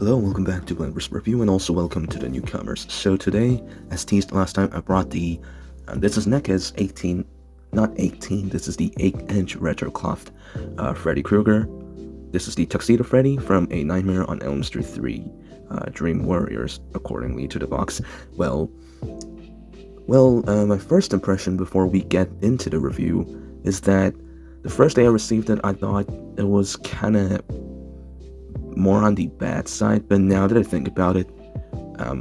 Hello and welcome back to Glamorous Review, and also welcome to the newcomers. So today, as teased last time, I brought this is NECA's 18, not 18, this is the 8-inch retro cloth Freddy Krueger. This is the Tuxedo Freddy from A Nightmare on Elm Street 3, Dream Warriors, accordingly to the box. My first impression before we get into the review is that the first day I received it, I thought it was kinda more on the bad side, but now that I think about it,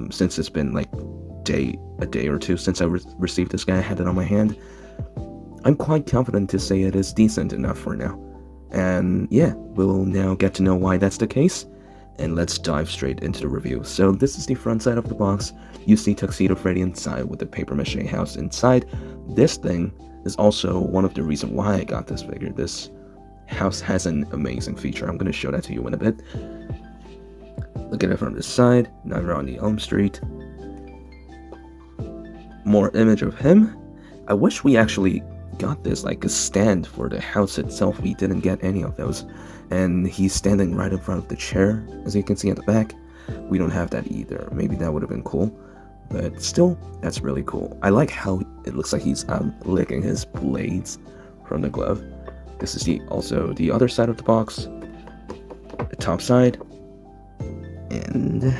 since it's been like a day or two since I received this guy, I had it on my hand, I'm quite confident to say it is decent enough for now. And yeah, we'll now get to know why that's the case, and let's dive straight into the review. So this is the front side of the box. You see Tuxedo Freddy inside with the paper mache house inside. This thing is also one of the reasons why I got this figure. This house has an amazing feature. I'm going to show that to you in a bit. Look at it from this side. Nightmare on the Elm Street. More image of him. I wish we actually got this like a stand for the house itself. We didn't get any of those. And he's standing right in front of the chair, as you can see at the back. We don't have that either. Maybe that would have been cool. But still, that's really cool. I like how it looks like he's licking his blades from the glove. This is also the other side of the box, the top side, and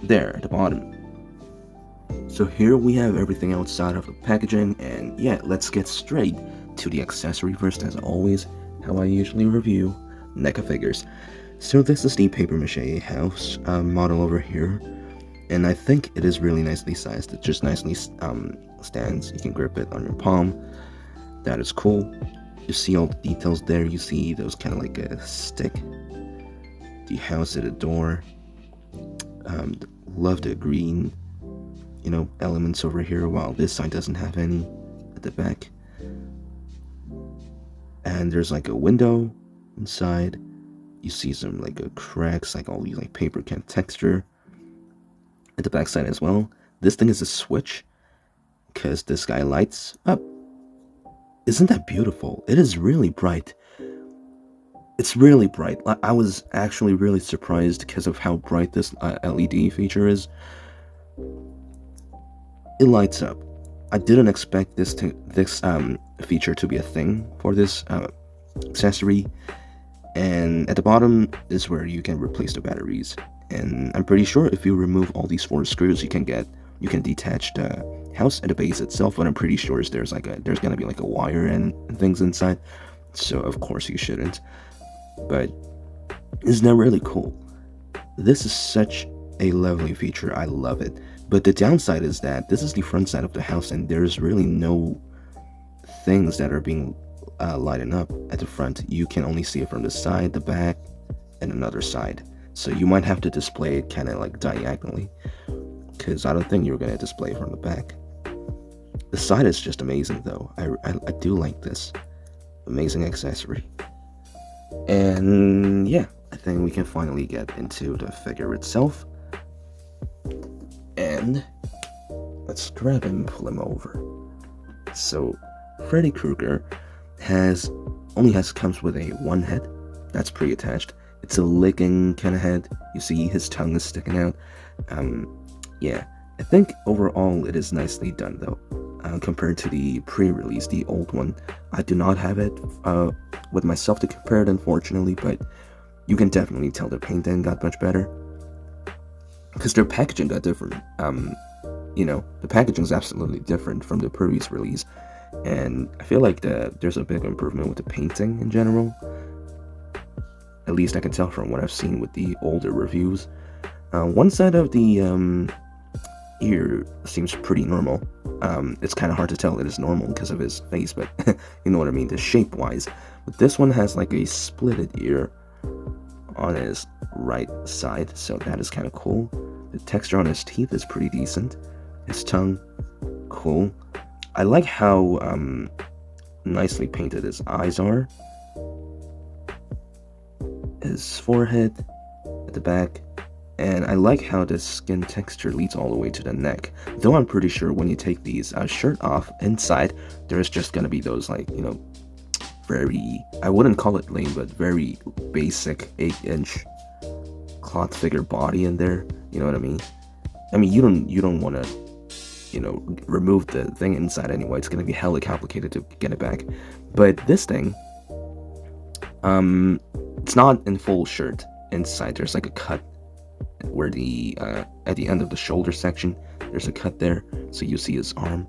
there at the bottom. So here we have everything outside of the packaging, and yeah, let's get straight to the accessory first, as always, how I usually review NECA figures. So this is the paper mache house model over here, and I think it is really nicely sized. It just nicely stands. You can grip it on your palm. That is cool. You see all the details there. You see those kind of like a stick. The house at a door. Love the green, elements over here, while this side doesn't have any at the back. And there's like a window inside. You see some like cracks, like all these like paper can texture at the back side as well. This thing is a switch because this guy lights up. Isn't that beautiful? It is really bright. It's really bright. I was actually really surprised because of how bright this LED feature is. It lights up. I didn't expect this feature to be a thing for this accessory. And at the bottom is where you can replace the batteries. And I'm pretty sure if you remove all these 4 screws, you can detach the house at the base itself, but I'm pretty sure there's gonna be like a wire and things inside, so of course you shouldn't. But isn't that really cool? This is such a lovely feature. I love it. But the downside is that this is the front side of the house, and there's really no things that are being lighted up at the front. You can only see it from the side, the back, and another side. So you might have to display it kind of like diagonally, because I don't think you're gonna display it from the back. The side is just amazing though. I do like this. Amazing accessory. And yeah, I think we can finally get into the figure itself. And let's grab him and pull him over. So Freddy Krueger comes with a one head that's pre-attached. It's a licking kind of head. You see his tongue is sticking out. Yeah, I think overall it is nicely done though. Compared to the pre-release, the old one. I do not have it with myself to compare it, unfortunately, but you can definitely tell their painting got much better. Because their packaging got different. The packaging is absolutely different from the previous release. And I feel like there's a big improvement with the painting in general. At least I can tell from what I've seen with the older reviews. One side of the ear seems pretty normal. It's kind of hard to tell it is normal because of his face, but you know what I mean, the shape wise. But this one has like a splitted ear on his right side, so that is kind of cool. The texture on his teeth is pretty decent. His tongue, cool. I like how nicely painted his eyes are. His forehead at the back. And I like how the skin texture leads all the way to the neck. Though I'm pretty sure when you take these shirt off inside, there's just gonna be those very, I wouldn't call it lame, but very basic 8-inch cloth figure body in there. You know what I mean? I mean, you don't want to, remove the thing inside anyway. It's gonna be hella complicated to get it back. But this thing, it's not in full shirt. Inside there's like a cut where the at the end of the shoulder section, there's a cut there, so you see his arm.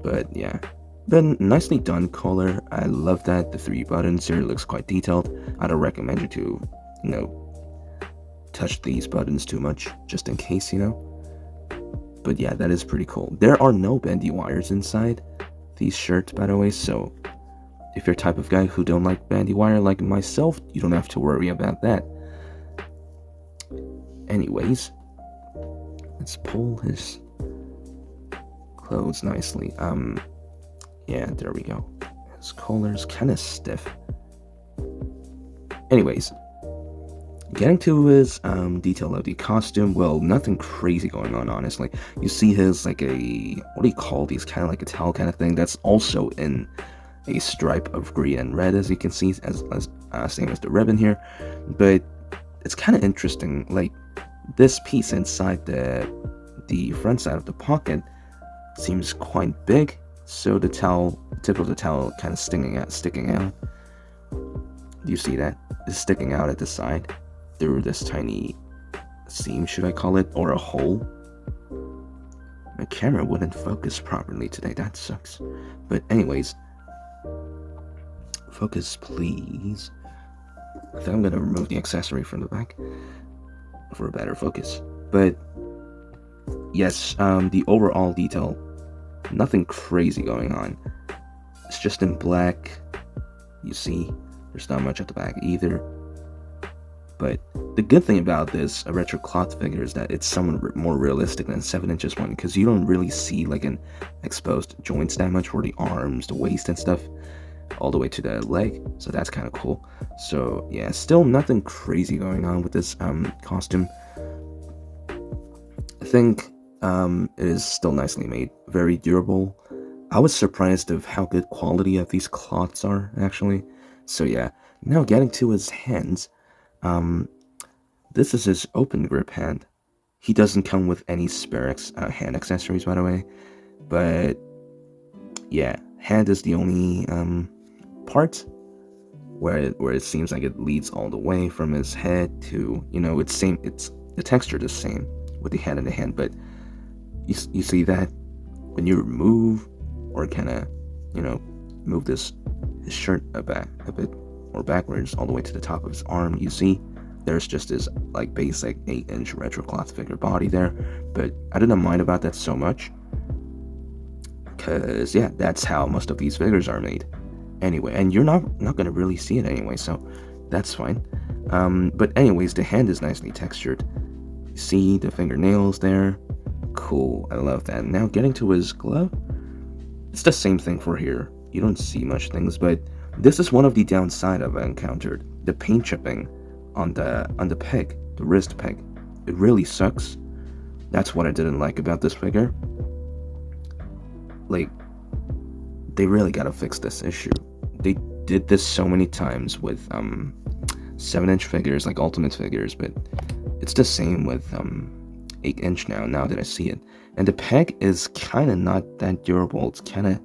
But yeah, but nicely done color. I love that the 3 buttons here looks quite detailed. I don't recommend you to, touch these buttons too much, just in case, But yeah, that is pretty cool. There are no bendy wires inside these shirts, by the way, so if you're the type of guy who don't like bandy wire like myself, you don't have to worry about that. Anyways, let's pull his clothes nicely. Yeah, there we go. His collar's kind of stiff. Anyways, getting to his detail of the costume, well, nothing crazy going on, honestly. You see his, like a, what do you call these, kind of like a towel kind of thing, that's also in a stripe of green and red, as you can see, as same as the ribbon here. But it's kind of interesting, like, this piece inside the front side of the pocket seems quite big, so the tip of the towel kind of sticking out. Do you see that? It's sticking out at the side through this tiny seam, should I call it, or a hole. My camera wouldn't focus properly today, that sucks. But anyways, focus please. I think I'm gonna remove the accessory from the back for a better focus. But yes, the overall detail, nothing crazy going on. It's just in black. You see, there's not much at the back either. But the good thing about this retro cloth figure is that it's somewhat more realistic than 7 inches one, because you don't really see like an exposed joints that much for the arms, the waist and stuff, all the way to the leg. So that's kind of cool. So yeah, still nothing crazy going on with this costume. I think it is still nicely made, very durable. I was surprised of how good quality of these cloths are, actually. So yeah, now getting to his hands. This is his open grip hand. He doesn't come with any spare hand accessories, by the way. But yeah, hand is the only part where it seems like it leads all the way from his head to, it's the texture the same with the head and the hand, but you see that when you remove or kind of move his shirt a bit or backwards all the way to the top of his arm, you see there's just this like basic 8-inch retro cloth figure body there. But I didn't mind about that so much, because yeah, that's how most of these figures are made anyway, and you're not gonna really see it anyway, so that's fine. But anyways, the hand is nicely textured. You see the fingernails there, cool, I love that. Now getting to his glove, it's the same thing for here. You don't see much things, but this is one of the downside I've encountered. The paint chipping on the peg, the wrist peg. It really sucks. That's what I didn't like about this figure. Like, they really gotta fix this issue. They did this so many times with 7-inch figures, like Ultimate figures, but it's the same with 8-inch now that I see it. And the peg is kind of not that durable. It's kind of,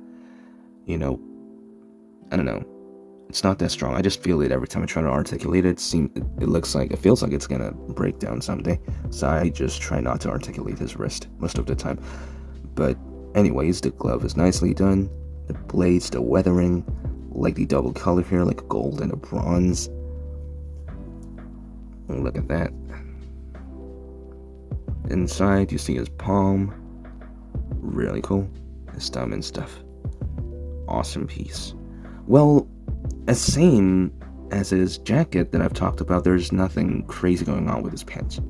I don't know. It's not that strong. I just feel it every time I try to articulate it. It feels like it's gonna break down someday. So I just try not to articulate his wrist most of the time. But anyways, the glove is nicely done. The blades, the weathering, like the double color here, like a gold and a bronze. Oh, look at that. Inside, you see his palm. Really cool. His thumb and stuff. Awesome piece. Well, as same as his jacket that I've talked about, there's nothing crazy going on with his pants.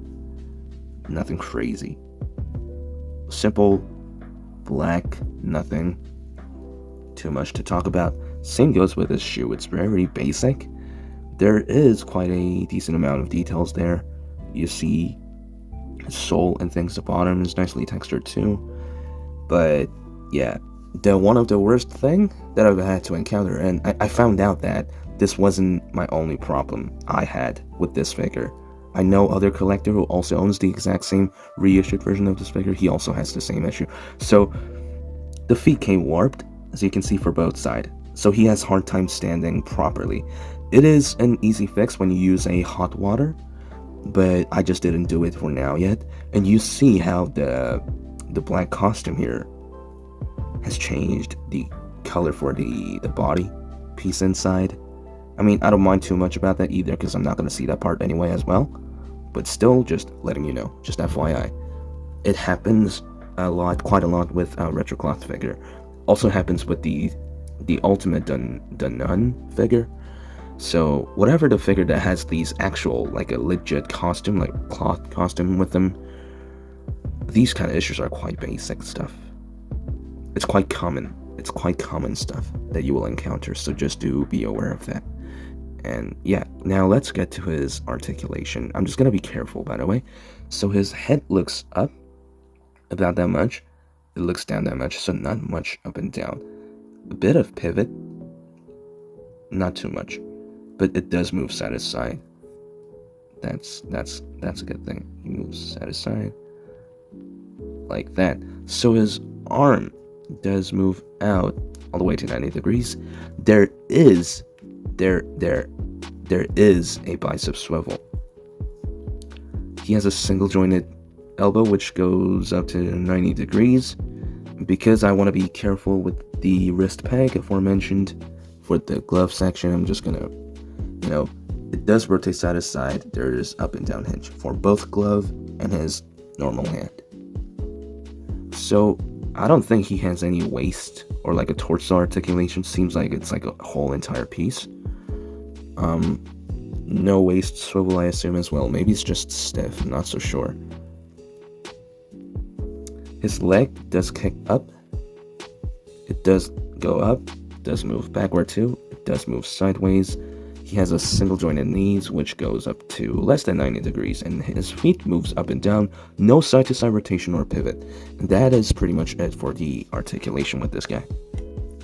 Nothing crazy. Simple, black, nothing too much to talk about. Same goes with his shoe. It's very basic. There is quite a decent amount of details there. You see his sole and things at the bottom is nicely textured too. But yeah, one of the worst thing that I've had to encounter, and I found out that this wasn't my only problem I had with this figure. I know other collector who also owns the exact same reissued version of this figure. He also has the same issue. So the feet came warped, as you can see, for both sides. So he has hard time standing properly. It is an easy fix when you use a hot water, but I just didn't do it for now yet. And you see how the black costume here has changed the color for the body piece inside. I mean, I don't mind too much about that either, because I'm not going to see that part anyway as well. But still, just letting you know, just FYI. It happens a lot, quite a lot with retro cloth figure. Also happens with the ultimate Nun figure. So whatever the figure that has these actual, like a legit costume, like cloth costume with them, these kind of issues are quite basic stuff. It's quite common. It's quite common stuff that you will encounter, so just do be aware of that. And yeah, now let's get to his articulation. I'm just gonna be careful, by the way. So his head looks up about that much. It looks down that much, so not much up and down. A bit of pivot, not too much, but it does move side to side. That's a good thing. He moves side to side like that. So his arm does move out all the way to 90 degrees. There is a bicep swivel. He has a single jointed elbow which goes up to 90 degrees. Because I want to be careful with the wrist peg aforementioned for the glove section, I'm just gonna, it does rotate side to side. There is up and down hinge for both glove and his normal hand. So I don't think he has any waist or like a torso articulation. Seems like it's like a whole entire piece. No waist swivel, I assume, as well. Maybe it's just stiff, I'm not so sure. His leg does kick up. It does go up. It does move backward too. It does move sideways. He has a single jointed knees, which goes up to less than 90 degrees, and his feet moves up and down. No side to side rotation or pivot. And that is pretty much it for the articulation with this guy.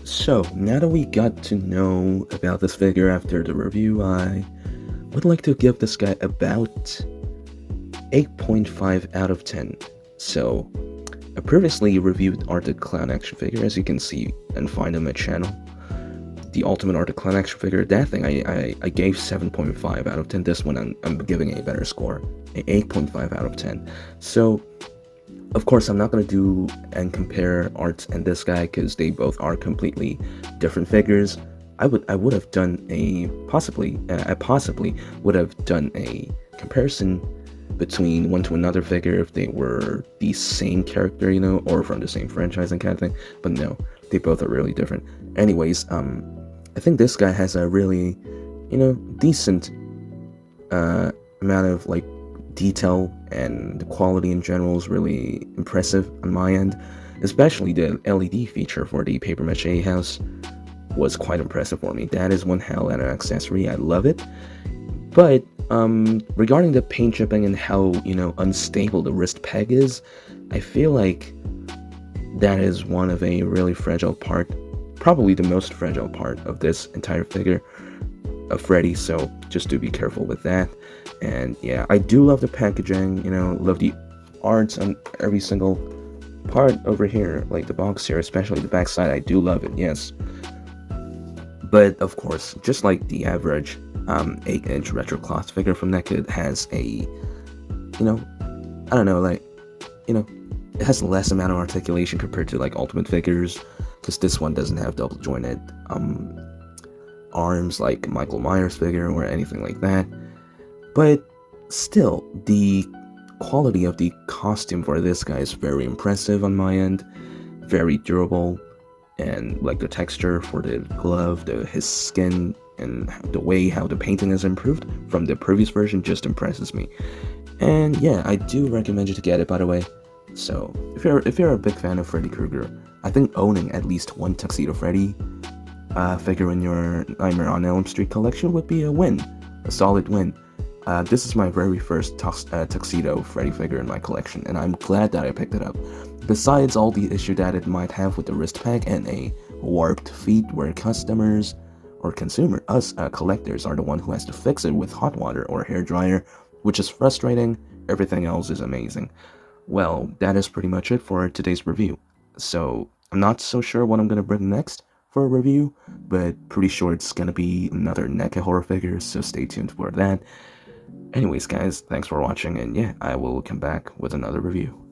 So now that we got to know about this figure after the review, I would like to give this guy about 8.5 out of 10. So I previously reviewed Art the Clown action figure, as you can see and find on my channel. The Ultimate Art the Clown action figure, that thing I gave 7.5 out of 10. This one I'm giving a better score, an 8.5 out of 10. So of course I'm not going to do and compare Art and this guy, because they both are completely different figures. I would have done I possibly would have done a comparison between one to another figure if they were the same character, or from the same franchise and kind of thing. But no, they both are really different. Anyways, I think this guy has a really, decent amount of like detail, and the quality in general is really impressive on my end. Especially the LED feature for the paper mache house was quite impressive for me. That is one hell of an accessory. I love it. But regarding the paint chipping and how, unstable the wrist peg is, I feel like that is one of a really fragile part, probably the most fragile part of this entire figure of Freddy, so just do be careful with that. And yeah, I do love the packaging, love the arts on every single part over here, like the box here, especially the back side. I do love it, yes. But of course, just like the average 8-inch retro cloth figure from NECA, it has a, it has less amount of articulation compared to like Ultimate figures, because this one doesn't have double jointed arms like Michael Myers figure or anything like that. But still, the quality of the costume for this guy is very impressive on my end, very durable, and like the texture for the glove, his skin, and the way how the painting is improved from the previous version just impresses me. And yeah, I do recommend you to get it, by the way. So if you're a big fan of Freddy Krueger, I think owning at least one Tuxedo Freddy figure in your Nightmare on Elm Street collection would be a win, a solid win. This is my very first Tuxedo Freddy figure in my collection, and I'm glad that I picked it up. Besides all the issue that it might have with the wrist peg and a warped feet, where customers or collectors are the one who has to fix it with hot water or hair dryer, which is frustrating. Everything else is amazing. Well, that is pretty much it for today's review. So, I'm not so sure what I'm gonna bring next for a review, but pretty sure it's gonna be another NECA horror figure, so stay tuned for that. Anyways, guys, thanks for watching, and yeah, I will come back with another review.